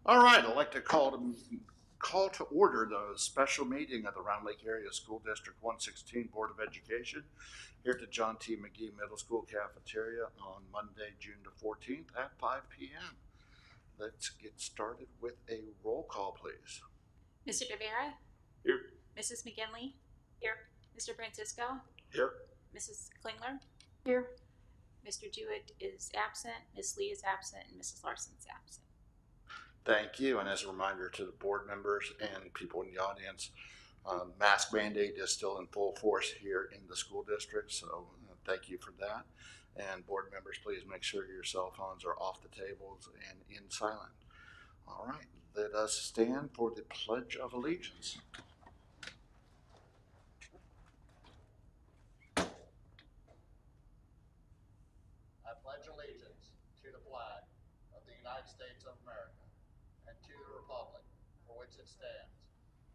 All right, I'd like to call to order the special meeting of the Round Lake Area School District 116 Board of Education here at the John T. McGee Middle School Cafeteria on Monday, June the 14th at 5 p.m. Let's get started with a roll call, please. Mr. DeVera? Here. Mrs. McGinley? Here. Mr. Francisco? Here. Mrs. Klingler? Here. Mr. Jewett is absent, Ms. Lee is absent, and Mrs. Larson is absent. Thank you. And as a reminder to the board members and people in the audience, mask mandate is still in full force here in the school district. So thank you for that. And board members, please make sure your cell phones are off the tables and in silent. All right, let us stand for the Pledge of Allegiance. I pledge allegiance to the flag of the United States of America and to the republic for which it stands,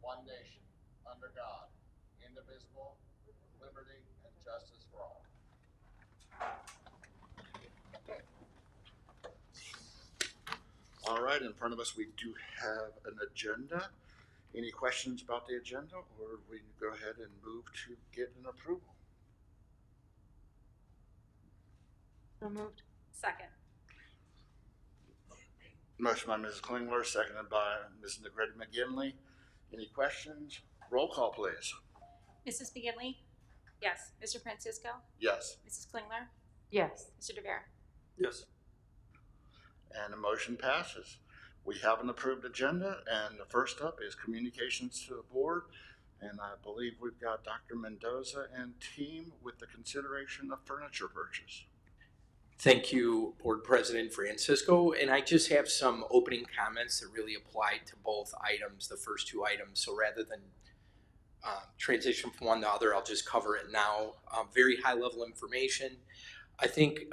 one nation, under God, indivisible, with liberty and justice for all. All right, in front of us we do have an agenda. Any questions about the agenda, or we go ahead and move to get an approval? So moved. Second. Motion by Mrs. Klingler, seconded by Mrs. Negrete McGinley. Any questions? Roll call, please. Mrs. McGinley? Yes. Mr. Francisco? Yes. Mrs. Klingler? Yes. Mr. DeVera? Yes. And the motion passes. We have an approved agenda, and the first up is communications to the board. And I believe we've got Dr. Mendoza and team with the consideration of furniture purchase. Thank you, Board President Francisco. And I just have some opening comments that really apply to both items, the first two items. So rather than transition from one to the other, I'll just cover it now. Very high level information. I think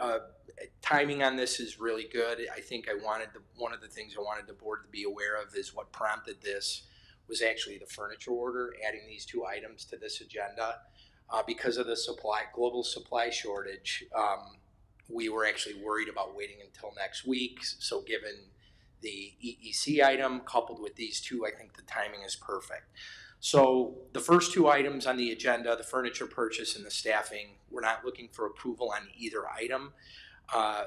timing on this is really good. I think one of the things I wanted the board to be aware of is what prompted this was actually the furniture order, adding these two items to this agenda. Because of the global supply shortage, we were actually worried about waiting until next week. So given the EEC item coupled with these two, I think the timing is perfect. So the first two items on the agenda, the furniture purchase and the staffing, we're not looking for approval on either item.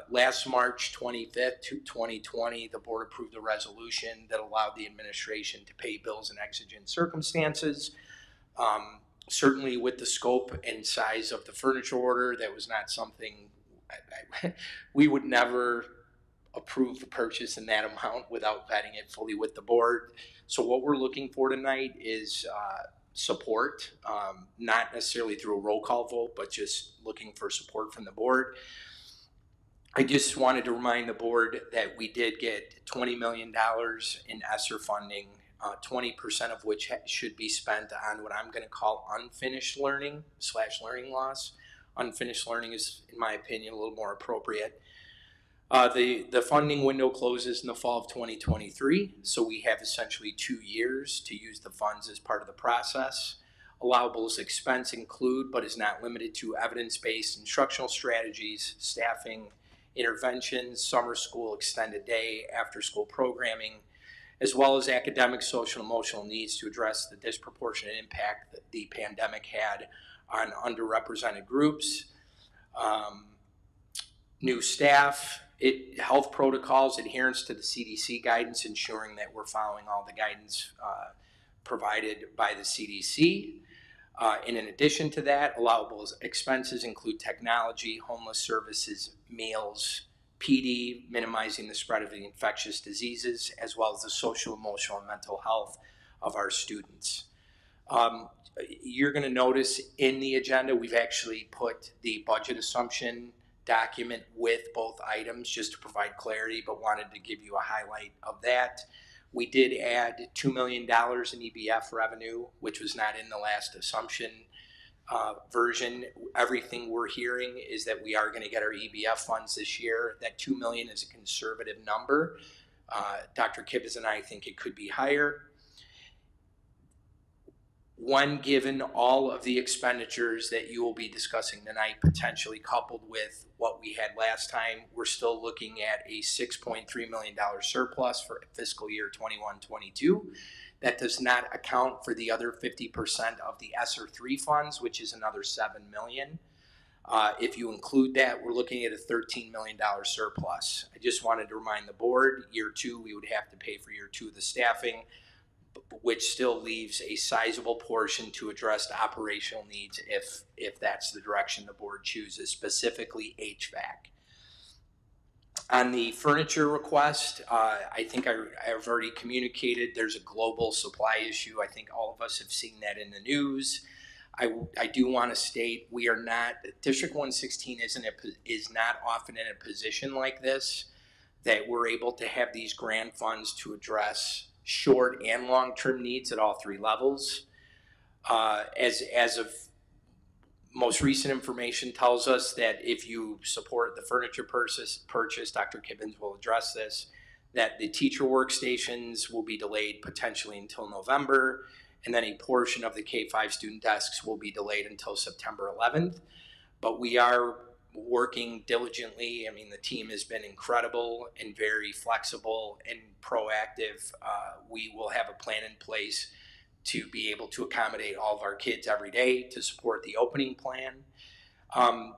Last March 25th, 2020, the board approved a resolution that allowed the administration to pay bills in exigent circumstances. Certainly with the scope and size of the furniture order, that was not something we would never approve the purchase in that amount without vetting it fully with the board. So what we're looking for tonight is support, not necessarily through a roll call vote, but just looking for support from the board. I just wanted to remind the board that we did get $20 million in ESSER funding, 20% of which should be spent on what I'm going to call unfinished learning / learning loss. Unfinished learning is, in my opinion, a little more appropriate. The funding window closes in the fall of 2023, so we have essentially 2 years to use the funds as part of the process. Allowable expense include, but is not limited to, evidence-based instructional strategies, staffing, interventions, summer school, extended day, after-school programming, as well as academic, social, and emotional needs to address the disproportionate impact that the pandemic had on underrepresented groups. New staff, health protocols, adherence to the CDC guidance, ensuring that we're following all the guidance provided by the CDC. And in addition to that, allowable expenses include technology, homeless services, meals, PD, minimizing the spread of the infectious diseases, as well as the social, emotional, and mental health of our students. You're going to notice in the agenda, we've actually put the budget assumption document with both items just to provide clarity, but wanted to give you a highlight of that. We did add $2 million in EBF revenue, which was not in the last assumption version. Everything we're hearing is that we are going to get our EBF funds this year. That $2 million is a conservative number. Dr. Kibbs and I think it could be higher. When given all of the expenditures that you will be discussing tonight, potentially coupled with what we had last time, we're still looking at a $6.3 million surplus for fiscal year 21-22. That does not account for the other 50% of the ESSER 3 funds, which is another $7 million. If you include that, we're looking at a $13 million surplus. I just wanted to remind the board, year two, we would have to pay for year two of the staffing, which still leaves a sizable portion to address the operational needs if that's the direction the board chooses, specifically HVAC. On the furniture request, I think I've already communicated there's a global supply issue. I think all of us have seen that in the news. I do want to state we are not, District 116 is not often in a position like this that we're able to have these grant funds to address short and long-term needs at all three levels. As of most recent information tells us that if you support the furniture purchase, Dr. Kibbins will address this, that the teacher workstations will be delayed potentially until November, and then a portion of the K-5 student desks will be delayed until September 11th. But we are working diligently. I mean, the team has been incredible and very flexible and proactive. We will have a plan in place to be able to accommodate all of our kids every day to support the opening plan.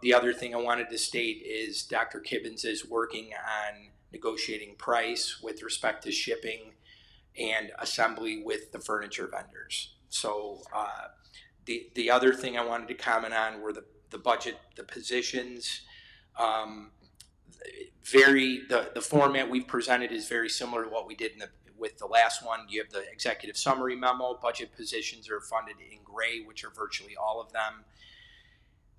The other thing I wanted to state is Dr. Kibbins is working on negotiating price with respect to shipping and assembly with the furniture vendors. So the other thing I wanted to comment on were the budget, the positions. The format we've presented is very similar to what we did with the last one. You have the executive summary memo. Budget positions are funded in gray, which are virtually all of them.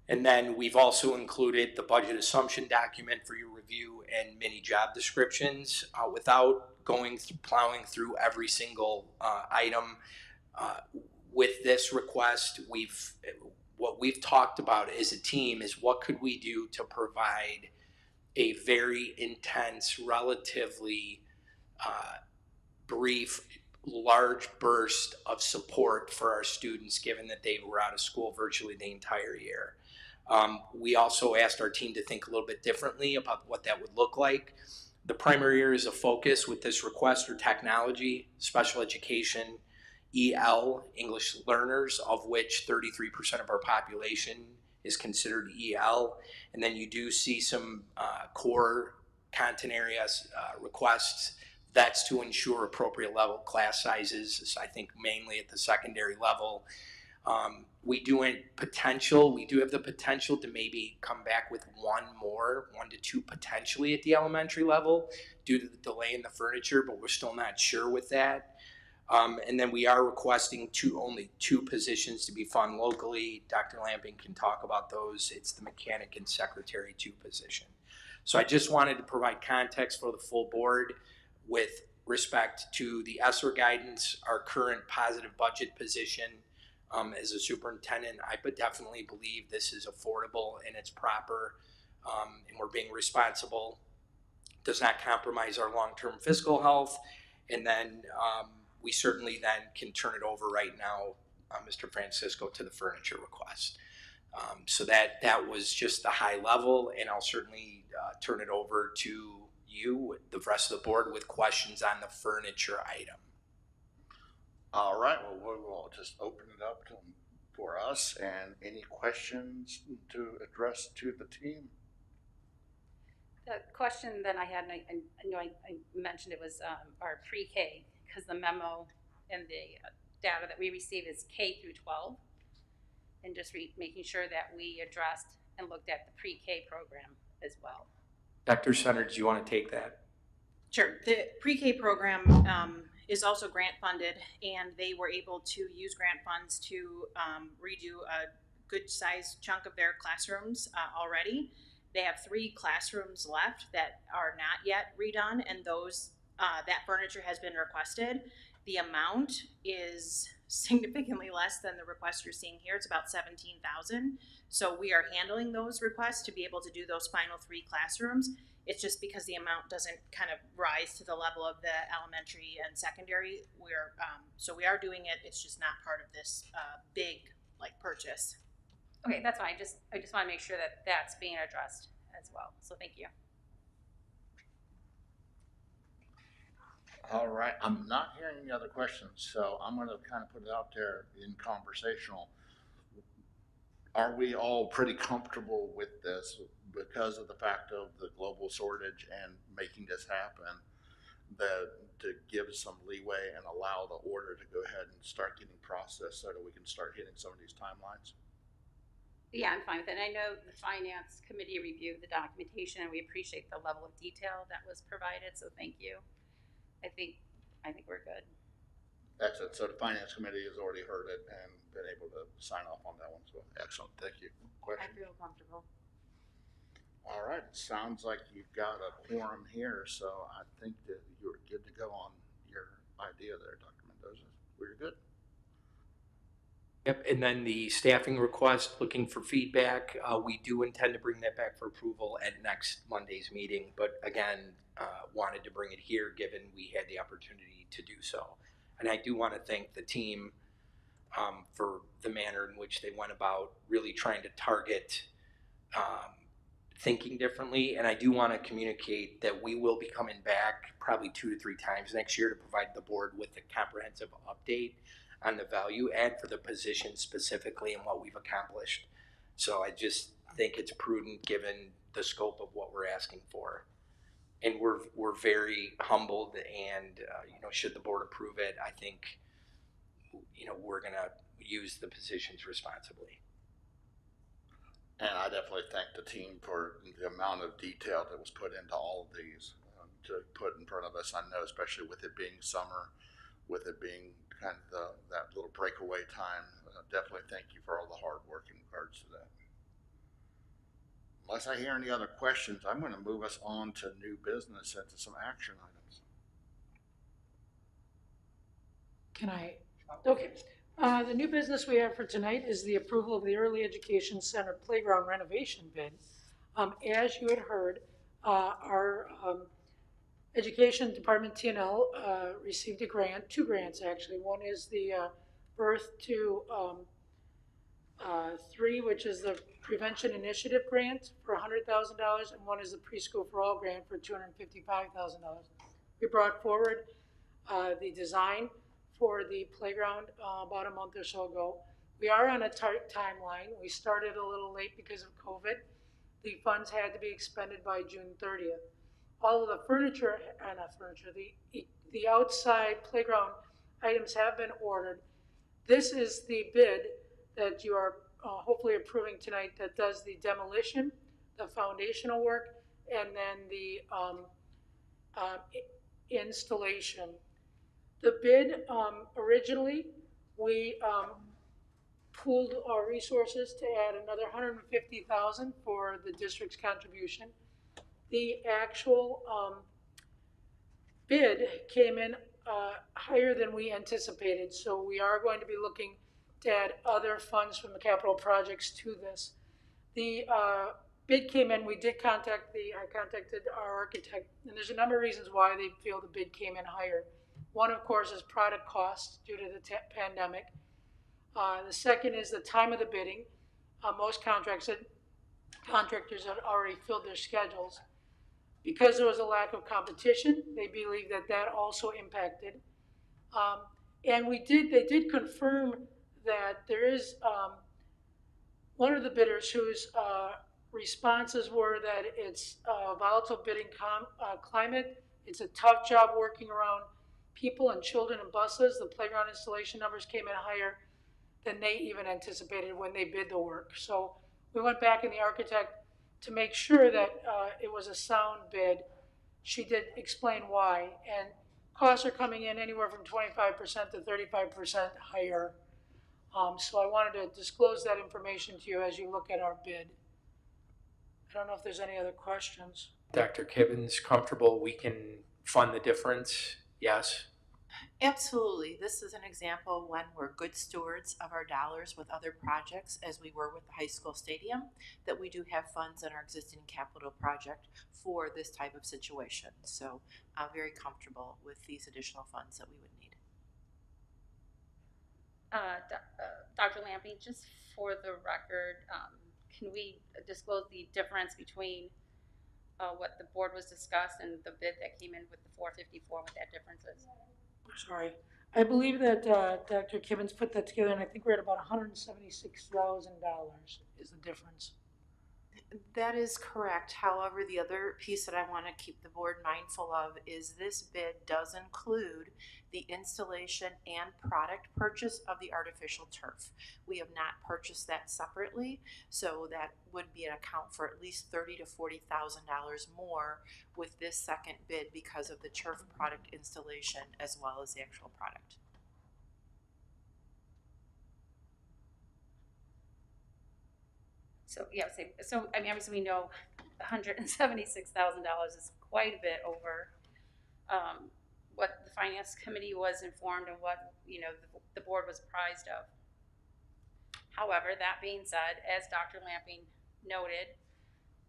And then we've also included the budget assumption document for your review and mini job descriptions without plowing through every single item. With this request, what we've talked about as a team is what could we do to provide a very intense, relatively brief, large burst of support for our students, given that they were out of school virtually the entire year. We also asked our team to think a little bit differently about what that would look like. The primary areas of focus with this request are technology, special education, EL, English learners, of which 33% of our population is considered EL. And then you do see some core content areas requests. That's to ensure appropriate level class sizes, I think mainly at the secondary level. We do have the potential to maybe come back with one to two potentially at the elementary level due to the delay in the furniture, but we're still not sure with that. And then we are requesting only two positions to be funded locally. Dr. Lamping can talk about those. It's the mechanic and secretary 2 position. So I just wanted to provide context for the full board with respect to the ESSER guidance, our current positive budget position. As a superintendent, I definitely believe this is affordable and it's proper, and we're being responsible. Does not compromise our long-term fiscal health, and then we certainly then can turn it over right now, Mr. Francisco, to the furniture request. So that was just the high level, and I'll certainly turn it over to you, the rest of the board, with questions on the furniture item. All right, well, we'll just open it up for us, and any questions to address to the team? The question that I had, and I know I mentioned it, was our pre-K, because the memo and the data that we receive is K through 12, and just making sure that we addressed and looked at the pre-K program as well. Dr. Sutter, do you want to take that? Sure. The pre-K program is also grant funded, and they were able to use grant funds to redo a good sized chunk of their classrooms already. They have 3 classrooms left that are not yet redone, and those that furniture has been requested. The amount is significantly less than the request you're seeing here. It's about $17,000. So we are handling those requests to be able to do those final 3 classrooms. It's just because the amount doesn't kind of rise to the level of the elementary and secondary. So we are doing it. It's just not part of this big purchase. Okay, that's fine. I just want to make sure that that's being addressed as well. So thank you. All right, I'm not hearing any other questions, so I'm gonna kind of put it out there in conversational. Are we all pretty comfortable with this because of the fact of the global shortage and making this happen? That to give some leeway and allow the order to go ahead and start getting processed so that we can start hitting some of these timelines? Yeah, I'm fine with it. And I know the finance committee reviewed the documentation and we appreciate the level of detail that was provided. So thank you. I think we're good. That's it. So the finance committee has already heard it and been able to sign off on that one. So excellent. Thank you. I Question? feel comfortable. All right. Sounds like you've got a quorum here. So I think that you're good to go on your idea there, Dr. Mendoza. We're good. Yep, and then the staffing request, looking for feedback. We do intend to bring that back for approval at next Monday's meeting, but again, wanted to bring it here given we had the opportunity to do so. And I do want to thank the team for the manner in which they went about really trying to target thinking differently. And I do want to communicate that we will be coming back probably 2 to 3 times next year to provide the board with a comprehensive update on the value add for the position specifically and what we've accomplished. So I just think it's prudent given the scope of what we're asking for. And we're very humbled and, should the board approve it, I think, we're gonna use the positions responsibly. And I definitely thank the team for the amount of detail that was put into all of these to put in front of us. I know, especially with it being summer, with it being kind of that little breakaway time. Definitely thank you for all the hard work in regards to that. Unless I hear any other questions, I'm going to move us on to new business and to some action items. Can I? Okay. The new business we have for tonight is the approval of the Early Education Center playground renovation bid. As you had heard, our Education Department T&L received a grant, 2 grants actually. One is the Birth to 3, which is the Prevention Initiative grant for $100,000, and one is the Preschool for All grant for $255,000. We brought forward the design for the playground about a month or so ago. We are on a tight timeline. We started a little late because of COVID. The funds had to be expended by June 30th. All of the furniture, the outside playground items have been ordered. This is the bid that you are hopefully approving tonight that does the demolition, the foundational work, and then the installation. The bid, originally, we pooled our resources to add another $150,000 for the district's contribution. The actual bid came in higher than we anticipated, so we are going to be looking to add other funds from the capital projects to this. The bid came in, I contacted our architect, and there's a number of reasons why they feel the bid came in higher. One, of course, is product costs due to the pandemic. The second is the time of the bidding. Most contractors had already filled their schedules. Because there was a lack of competition, they believe that also impacted. And they did confirm that there is one of the bidders whose responses were that it's a volatile bidding climate. It's a tough job working around people and children and buses. The playground installation numbers came in higher than they even anticipated when they bid the work. So we went back in the architect to make sure that it was a sound bid. She did explain why, and costs are coming in anywhere from 25% to 35% higher. So I wanted to disclose that information to you as you look at our bid. I don't know if there's any other questions. Dr. Kibbins, comfortable we can fund the difference? Yes. Absolutely. This is an example when we're good stewards of our dollars with other projects, as we were with the high school stadium, that we do have funds in our existing capital project for this type of situation. So I'm very comfortable with these additional funds that we would need. Dr. Lampy, just for the record, can we disclose the difference between what the board was discussed and the bid that came in with the 454, what that difference is? Sorry. I believe that Dr. Kibbins put that together, and I think we're at about $176,000 is the difference. That is correct. However, the other piece that I want to keep the board mindful of is this bid does include the installation and product purchase of the artificial turf. We have not purchased that separately, so that would be an account for at least $30,000 to $40,000 more with this second bid because of the turf product installation as well as the actual product. So, yeah, so I mean, obviously we know $176,000 is quite a bit over what the finance committee was informed and what, you know, the board was apprised of. However, that being said, as Dr. Lamping noted,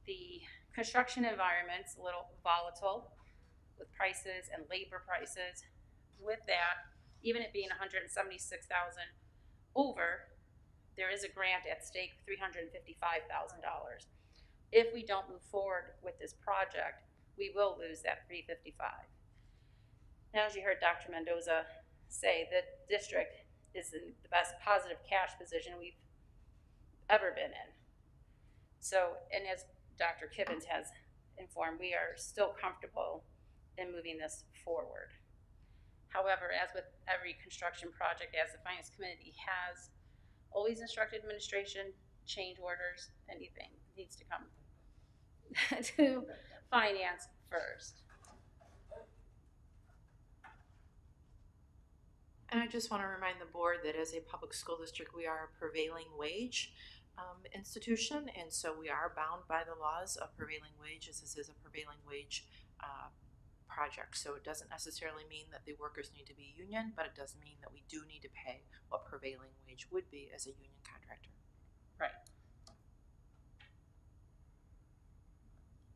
the construction environment's a little volatile with prices and labor prices. With that, even it being $176,000 over, there is a grant at stake, $355,000. If we don't move forward with this project, we will lose that $355,000. Now, as you heard Dr. Mendoza say, the district is in the best positive cash position we've ever been in. So, and as Dr. Kibbins has informed, we are still comfortable in moving this forward. However, as with every construction project, as the finance committee has always instructed administration, change orders, anything needs to come to finance first. And I just want to remind the board that as a public school district, we are a prevailing wage institution, and so we are bound by the laws of prevailing wages. This is a prevailing wage project, so it doesn't necessarily mean that the workers need to be union, but it does mean that we do need to pay what prevailing wage would be as a union contractor. Right.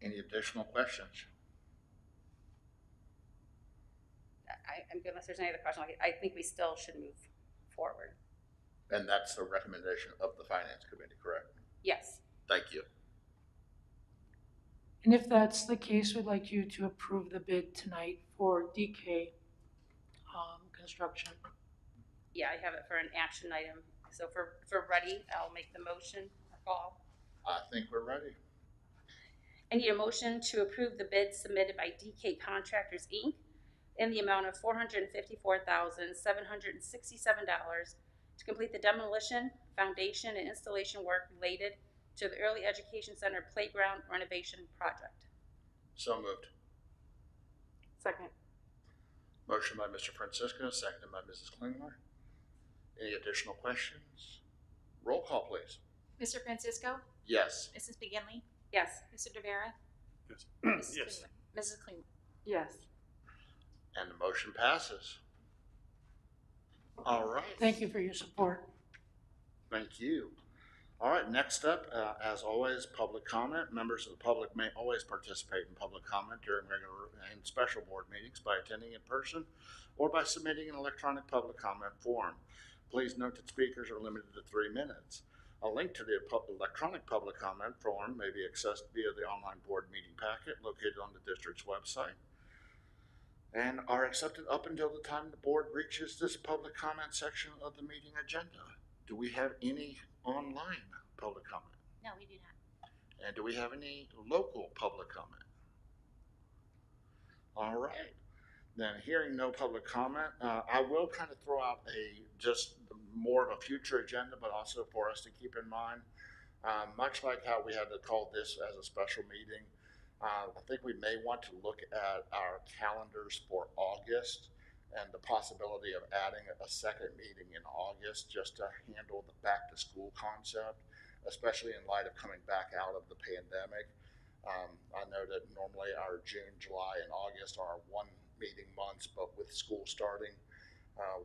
Any additional questions? Unless there's any other question, I think we still should move forward. And that's the recommendation of the finance committee, correct? Yes. Thank you. And if that's the case, we'd like you to approve the bid tonight for DK construction. Yeah, I have it for an action item. So if we're ready, I'll make the motion or call. I think we're ready. I need a motion to approve the bid submitted by DK Contractors, Inc. in the amount of $454,767 to complete the demolition, foundation, and installation work related to the Early Education Center playground renovation project. So moved. Second. Motion by Mr. Francisco, seconded by Mrs. Klingler. Any additional questions? Roll call, please. Mr. Francisco? Yes. Mrs. McGinley? Yes. Mr. Rivera? Yes. Mrs. Yes. Klingler? Mrs. Klingler? Yes. And the motion passes. All right. Thank you for your support. Thank you. All right, next up, as always, public comment. Members of the public may always participate in public comment during regular and special board meetings by attending in person or by submitting an electronic public comment form. Please note that speakers are limited to 3 minutes. A link to the electronic public comment form may be accessed via the online board meeting packet located on the district's website and are accepted up until the time the board reaches this public comment section of the meeting agenda. Do we have any online public comment? No, we do not. And do we have any local public comment? All right. Then hearing no public comment, I will kind of throw out just more of a future agenda, but also for us to keep in mind, much like how we had to call this as a special meeting, I think we may want to look at our calendars for August and the possibility of adding a second meeting in August just to handle the back to school concept, especially in light of coming back out of the pandemic. I know that normally our June, July, and August are 1 meeting months, but with school starting,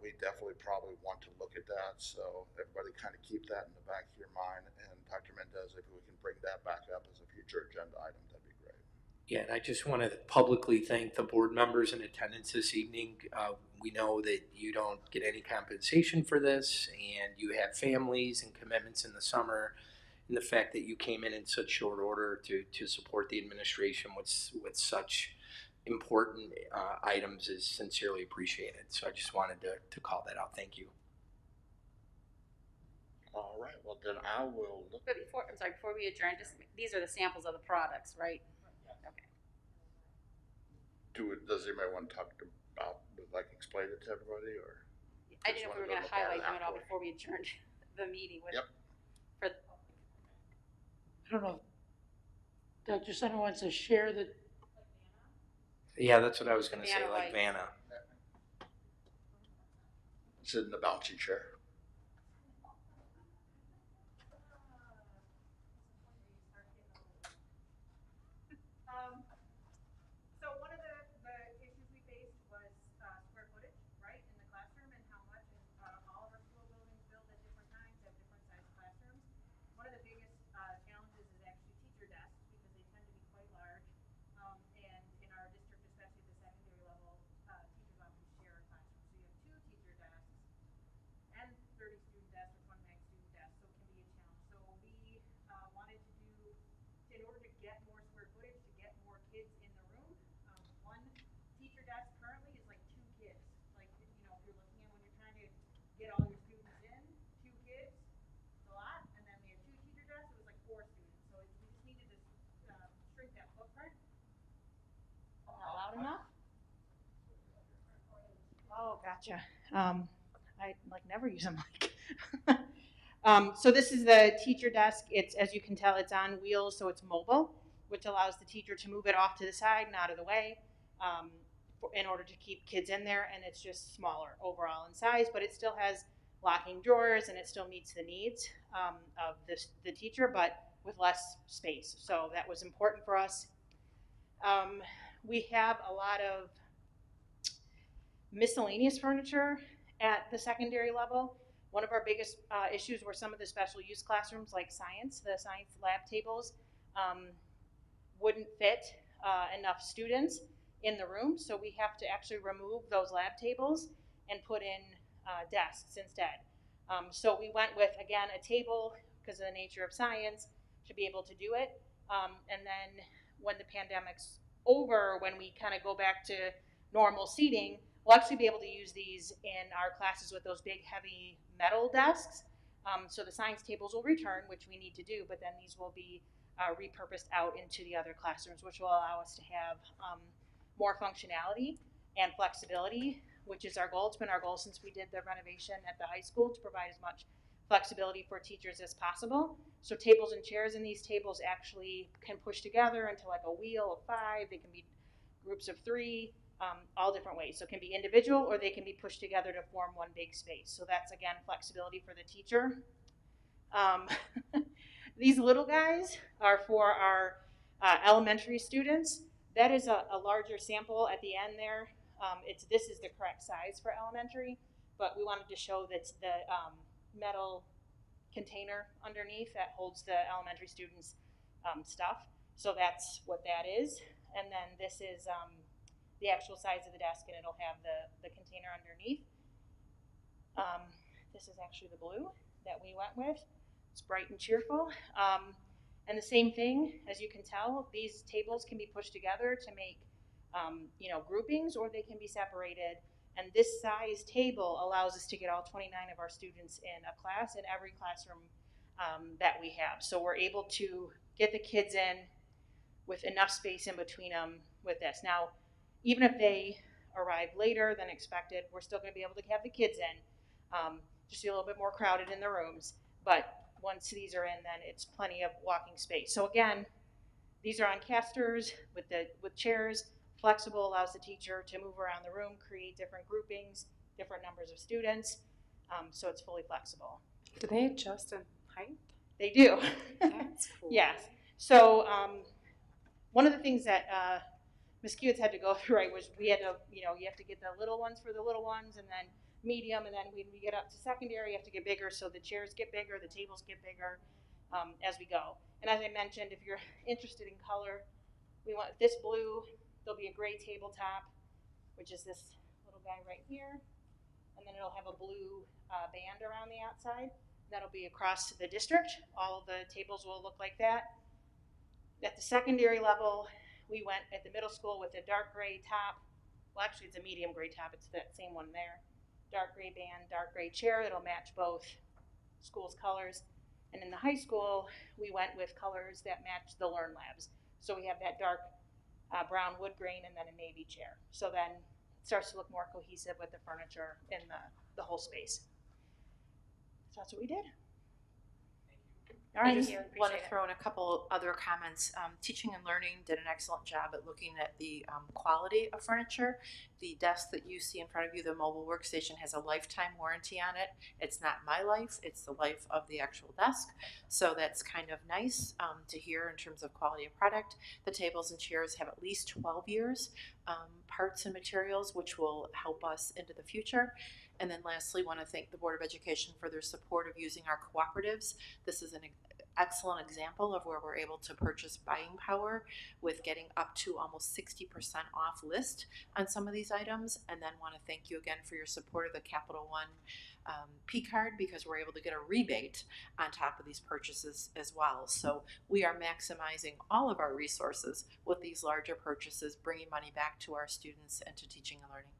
We definitely probably want to look at that, so everybody kind of keep that in the back of your mind. And Dr. Mendez, if we can bring that back up as a future agenda item, that'd be great. Yeah, and I just want to publicly thank the board members in attendance this evening. We know that you don't get any compensation for this, and you have families and commitments in the summer. And the fact that you came in such short order to support the administration with such important items is sincerely appreciated. So I just wanted to call that out. Thank you. All right, well then I will look. But before we adjourn, these are the samples of the products, right? Okay. Does anybody want to talk about, like, explain it to everybody, or? I didn't know if we were gonna highlight them at all before we adjourned the meeting with. Yep. For, I don't know. Dr. Center wants to share the, Yeah, that's what I was going to say, Vanna like White. Vanna. Sit in the bouncy chair. So one of the issues we faced was square footage, right, in the classroom and how much, and all of our school buildings build at different times, have different sized classrooms. One of the biggest challenges is actually teacher desks because they tend to be quite large. And in our district, especially at the secondary level, teachers often share a classroom. So you have 2 teacher desks and 30 student desks or 20 max student desks, so it can be a challenge. So we wanted to do, in order to get more square footage, to get more kids in the room, one teacher desk currently is like 2 kids. Like, if you're looking at when you're trying to get all your students in, 2 kids, it's a lot. And then we had 2 teacher desks, it was like 4 students. So we just needed to shrink that footprint. Not loud enough? Oh, gotcha. I never use a mic. So this is the teacher desk. It's, as you can tell, it's on wheels, so it's mobile, which allows the teacher to move it off to the side and out of the way, in order to keep kids in there. And it's just smaller overall in size, but it still has locking drawers and it still meets the needs of the teacher, but with less space. So that was important for us. We have a lot of miscellaneous furniture at the secondary level. One of our biggest issues were some of the special use classrooms, like science. The science lab tables wouldn't fit enough students in the room, so we have to actually remove those lab tables and put in desks instead. So we went with, again, a table because of the nature of science to be able to do it. And then when the pandemic's over, when we kind of go back to normal seating, we'll actually be able to use these in our classes with those big, heavy metal desks. So the science tables will return, which we need to do, but then these will be repurposed out into the other classrooms, which will allow us to have more functionality and flexibility, which is our goal. It's been our goal since we did the renovation at the high school, to provide as much flexibility for teachers as possible. So tables and chairs in these tables actually can push together into like a wheel of 5. They can be groups of 3. All different ways. So it can be individual or they can be pushed together to form one big space. So that's, again, flexibility for the teacher. These little guys are for our elementary students. That is a larger sample at the end there. This is the correct size for elementary, but we wanted to show that the metal container underneath that holds the elementary students' stuff. So that's what that is. And then this is the actual size of the desk, and it'll have the container underneath. This is actually the blue that we went with. It's bright and cheerful. And the same thing, as you can tell, these tables can be pushed together to make groupings, or they can be separated. And this size table allows us to get all 29 of our students in a class in every classroom that we have. So we're able to get the kids in with enough space in between them with this. Now, even if they arrive later than expected, we're still going to be able to have the kids in. Just a little bit more crowded in the rooms. But once these are in, then it's plenty of walking space. So again, these are on casters with chairs. Flexible, allows the teacher to move around the room, create different groupings, different numbers of students. So it's fully flexible. Do they adjust in height? They do. That's cool. Yes. So one of the things that Ms. Kiewitz had to go through, right, was we had to, you have to get the little ones for the little ones and then medium, and then when we get up to secondary, you have to get bigger, so the chairs get bigger, the tables get bigger, as we go. And as I mentioned, if you're interested in color, we want this blue, there'll be a gray tabletop, which is this little guy right here, and then it'll have a blue band around the outside. That'll be across the district. All of the tables will look like that. At the secondary level, we went at the middle school with a dark gray top. Well, actually, it's a medium gray top. It's that same one there. Dark gray band, dark gray chair. It'll match both schools' colors. And in the high school, we went with colors that match the Learn Labs. So we have that dark brown wood grain and then a navy chair. So then it starts to look more cohesive with the furniture in the whole space. So that's what we did. All I right, just you want to appreciate it. throw in a couple other comments. Teaching and Learning did an excellent job at looking at the quality of furniture. The desk that you see in front of you, the mobile workstation, has a lifetime warranty on it. It's not my life, it's the life of the actual desk. So that's kind of nice to hear in terms of quality of product. The tables and chairs have at least 12 years, parts and materials, which will help us into the future. And then lastly, want to thank the Board of Education for their support of using our cooperatives. This is an excellent example of where we're able to purchase buying power with getting up to almost 60% off list on some of these items. And then want to thank you again for your support of the Capital One P card, because we're able to get a rebate on top of these purchases as well. So we are maximizing all of our resources with these larger purchases, bringing money back to our students and to teaching and learning.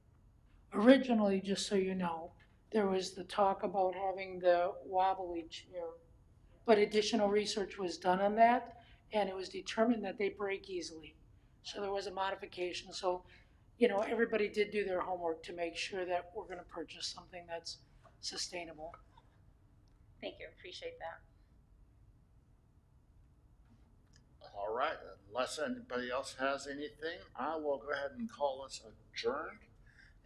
Originally, just so you know, there was the talk about having the wobbly chair, but additional research was done on that, and it was determined that they break easily. So there was a modification. So, you know, everybody did do their homework to make sure that we're gonna purchase something that's sustainable. Thank you, appreciate that. All right, unless anybody else has anything, I will go ahead and call us adjourned.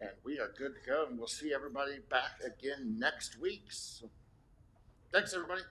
And we are good to go, and we'll see everybody back again next week. So, thanks, everybody.